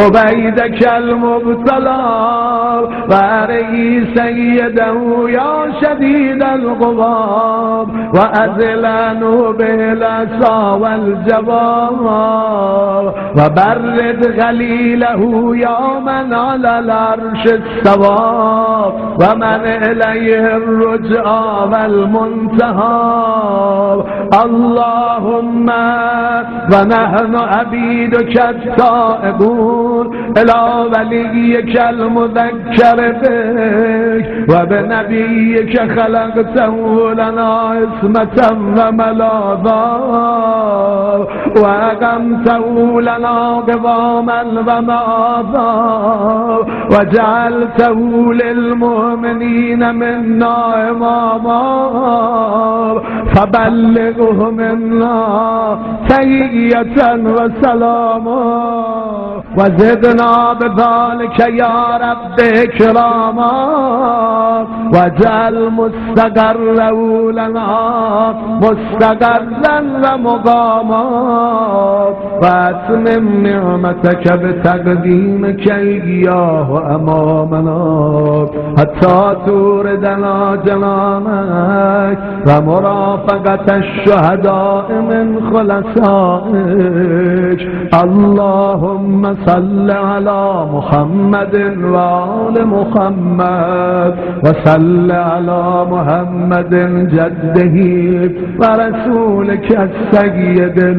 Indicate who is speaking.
Speaker 1: عبيدك المبتلى وارئي سيده يا شديد الغضب وأذلانه بالأسى والجبار وبرد غليله يا من على العرش استوى ومن إليه الرجعى والمنتهى اللهم ونحن عبيدك التائبون إلى وليك المذكر بك وبنبيك خلقته لنا عصمة وملاذا وأقمته لنا قواما ومآذا وجعلته للمؤمنين منا إماما فبلغه منا تحية وسلاما وزدنا بذلك يا رب إكراما واجعل مستقره لنا مستقرا ومقاما وأتمم نعمتك بتقديمك إياه أمامنا حتى توردنا جنانك ومرافقة الشهداء من خلصائك اللهم صل على محمد وآل محمد وصل على محمد جده ورسولك السيد